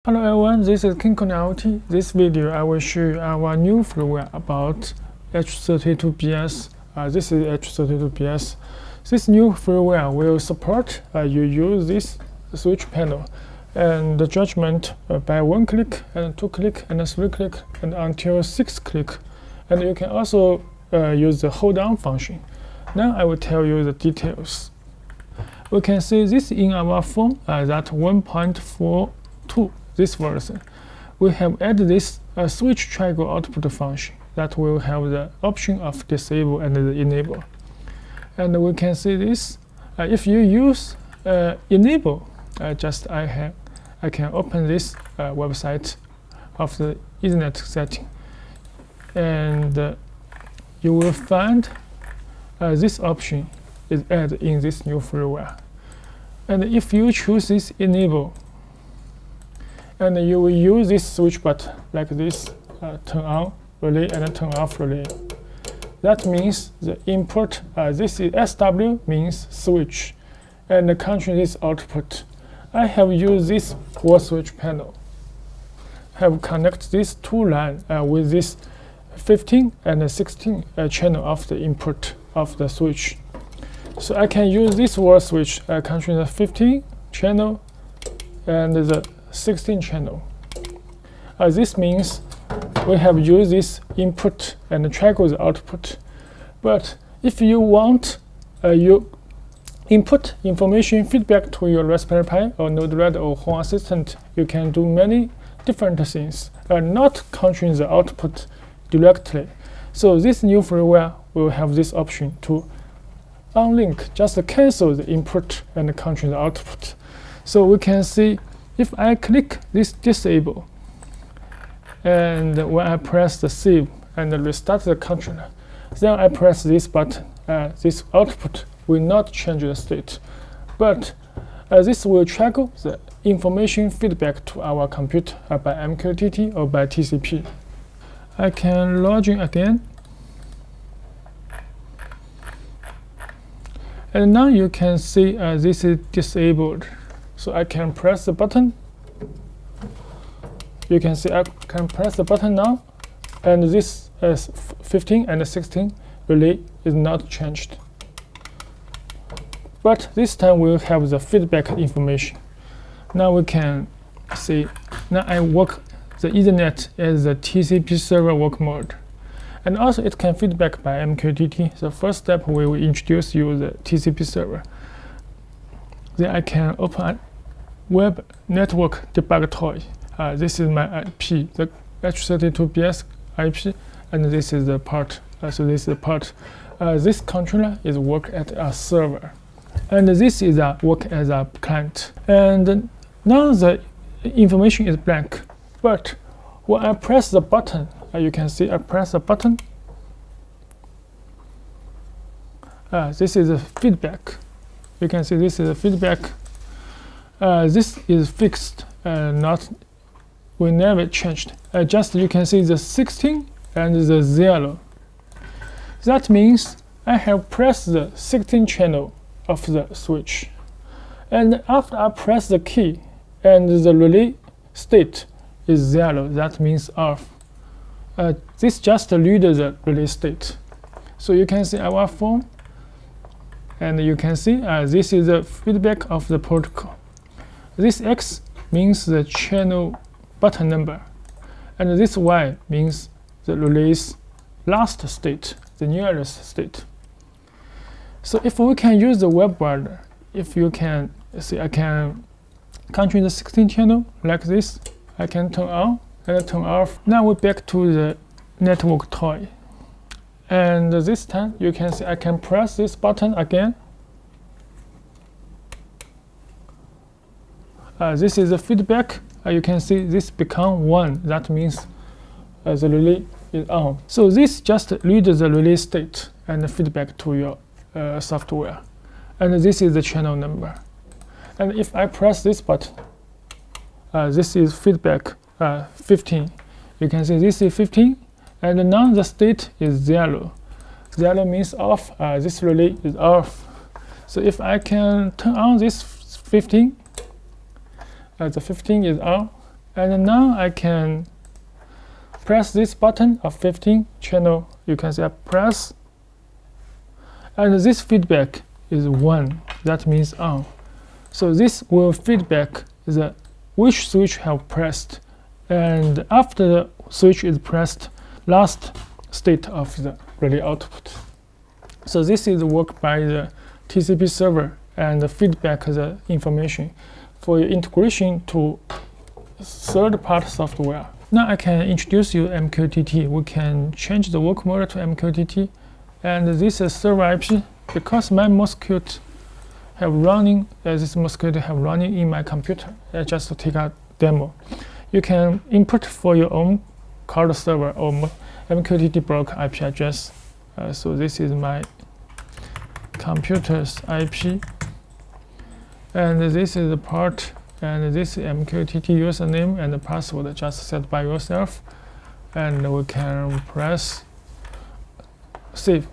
Hello everyone, this is Kinkon IoT. This video I will show you our new firmware about H32BS. This is H32BS. This new firmware will support you use this switch panel and the judgment by 1 click and 2 click and 3 click and until 6 click. And you can also use the hold down function. Now I will tell you the details. We can see this in our phone that 1.42. This version, we have added this switch triangle output function that will have the option of disable and the enable. And we can see this. If you use enable, I can open this website of the Ethernet setting, and you will find this option is added in this new firmware. And if you choose this enable, and you will use this switch button like this, turn on relay and turn off relay. That means the input, this is SW means switch, and the country is output. I have used this wall switch panel, have connected these two lines with this 15 and 16 channel of the input of the switch. So I can use this wall switch country the 15 channel and the 16 channel. This means we have used this input and triangle the output. But if you want you input information feedback to your Raspberry Pi or Node-RED or Home Assistant, you can do many different things, not controlling the output directly. So this new firmware will have this option to unlink, just cancel the input and control the output. So we can see if I click this disable, and when I press the save and restart the controller, then I press this button, this output will not change the state, but this will trigger the information feedback to our computer by MQTT or by TCP. I can log in again. And now you can see this is disabled. So I can press the button. You can see I can press the button now, and this 15 and 16 relay is not changed. But this time we'll have the feedback information. Now we can see, now I work the Ethernet as the TCP server work mode. And also it can feedback by MQTT. The first step we will introduce you the TCP server. Then I can open a web network debug toy. This is my IP, the H32BS IP, and this is the part. So this is the part. This controller is work at a server, and this is a work as a client. And now the information is blank. But when I press the button, you can see I press the button. This is a feedback. You can see this is a feedback. This is fixed, we never changed. Just you can see the 16 and the 0. That means I have pressed the 16 channel of the switch. And after I press the key and the relay state is 0, that means off. This just reads the relay state. So you can see our phone, and you can see this is the feedback of the protocol. This X means the channel button number, and this Y means the relay's last state, the nearest state. So if we can use the web border, if you can see, I can control the 16 channel like this. I can turn on and turn off. Now we're back to the network toy, and this time you can see I can press this button again. This is the feedback. You can see this become 1. That means the relay is on. So this just reads the relay state and the feedback to your software. And this is the channel number. And if I press this button, this is feedback 15. You can see this is 15, and now the state is 0. 0 means off. This relay is off. So if I can turn on this 15, the 15 is on, And now I can press this button of 15 channel. You can see I press, and this feedback is 1. That means on. So this will feedback the which switch have pressed, and after the switch is pressed, last state of the relay output. So this is work by the TCP server and feedback the information for your integration to third-party software. Now I can introduce you MQTT. We can change the work mode to MQTT, and this is server IP. Because my mosquito have running, this mosquito have running in my computer. I just take a demo. You can input for your own card server or MQTT block IP address. So this is my computer's IP, and this is the port, and this is MQTT username and the password just set by yourself, and we can press save.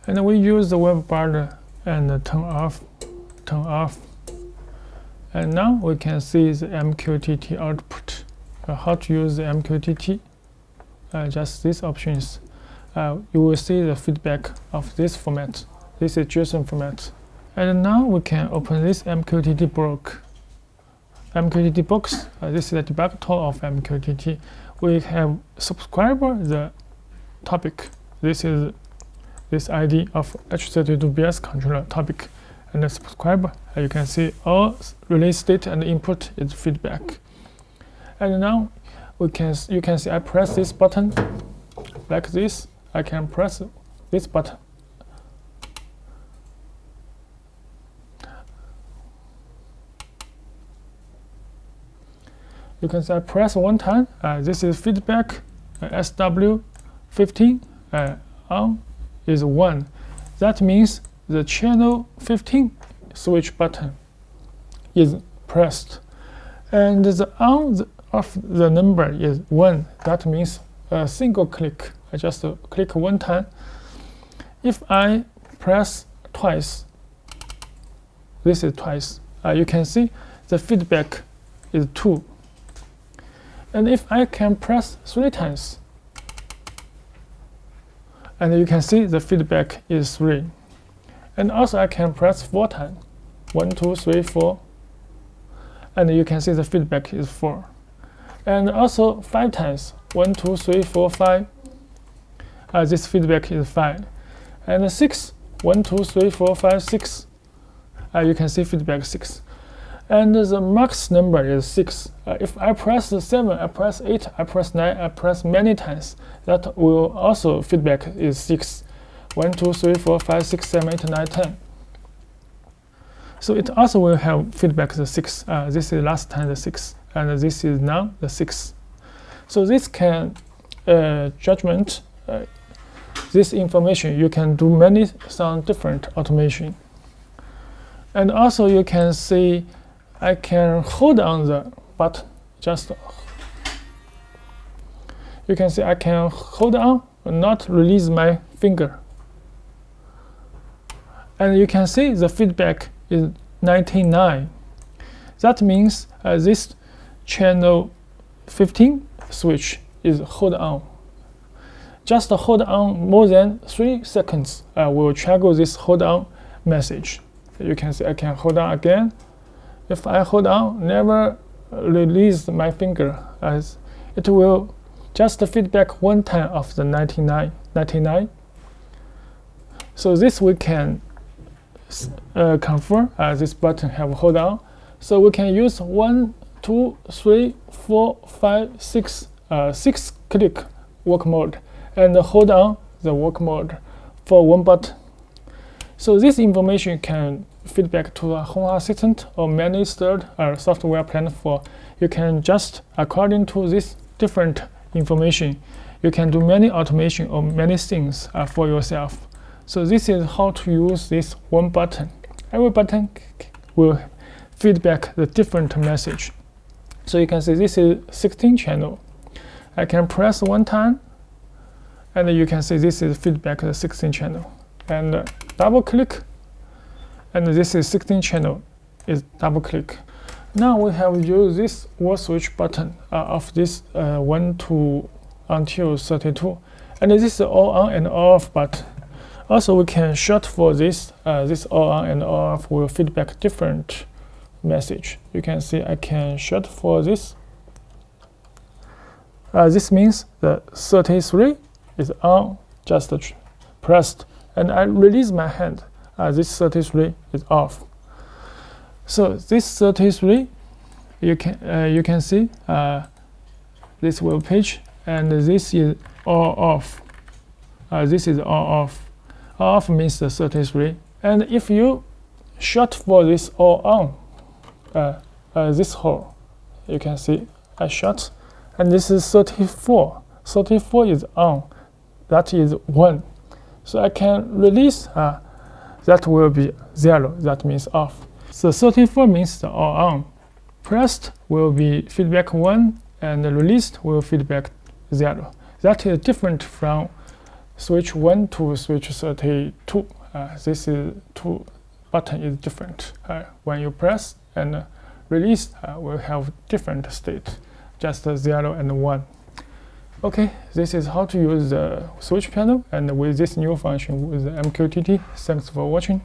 And we use the web bar and turn off. And now we can see the MQTT output. How to use the MQTT? Just these options. You will see the feedback of this format. This is JSON format. And now we can open this MQTT block. MQTT box. This is the debug tool of MQTT. We have subscriber the topic. This is this ID of H32BS controller topic, and the subscriber. You can see all relay state and input is feedback. And now you can see I press this button like this. I can press this button. You can see I press one time. This is feedback. SW15 on is 1. That means the channel 15 switch button is pressed, and the on of the number is 1. That means a single click. I just click one time. If I press twice, this is twice. You can see the feedback is 2. And if I can press 3 times, and you can see the feedback is 3. And also I can press 4 times. 1, 2, 3, 4. And you can see the feedback is 4. And also 5 times. 1, 2, 3, 4, 5. This feedback is 5. And 6. 1, 2, 3, 4, 5, 6. You can see feedback 6. And the max number is 6. If I press 7, I press 8, I press 9, I press many times, that will also feedback is 6. 1, 2, 3, 4, 5, 6, 7, 8, 9, 10. So it also will have feedback the 6. This is last time the 6, and this is now the 6. So this can judgment this information. You can do some different automation. And also you can see I can hold on the button. You can see I can hold on and not release my finger. And you can see the feedback is 99. That means this channel 15 switch is hold on. Just hold on more than 3 seconds will trigger this hold on message. You can see I can hold on again. If I hold on, never release my finger, as it will just feedback one time of the 99. So this we can confirm this button have hold on. So we can use 1, 2, 3, 4, 5, 6, 6 click work mode and hold on the work mode for one button. So this information can feedback to a home assistant or many third software platform. You can just, according to this different information, you can do many automation or many things for yourself. So this is how to use this one button. Every button will feedback the different message. So you can see this is 16 channel. I can press one time, and you can see this is feedback the 16 channel. And double click, and this is 16 channel, is double click. Now we have used this wall switch button of this 1 to until 32, and this is all on and all off button. Also, we can short for this. This all on and all off will feedback different message. You can see I can short for this. This means the 33 is on, just pressed, and I release my hand. This 33 is off. So this 33, you can see this web page, and this is all off. This is all off. All off means the 33. And if you short for this all on, this hole, you can see I short, and this is 34. 34 is on. That is 1. So I can release. That will be 0. That means off. So 34 means the all on. Pressed will be feedback 1, and released will feedback 0. That is different from switch 1 to switch 32. This is 2 button is different. When you press and release, will have different state, just 0 and 1. Okay, this is how to use the switch panel and with this new function with the MQTT. Thanks for watching.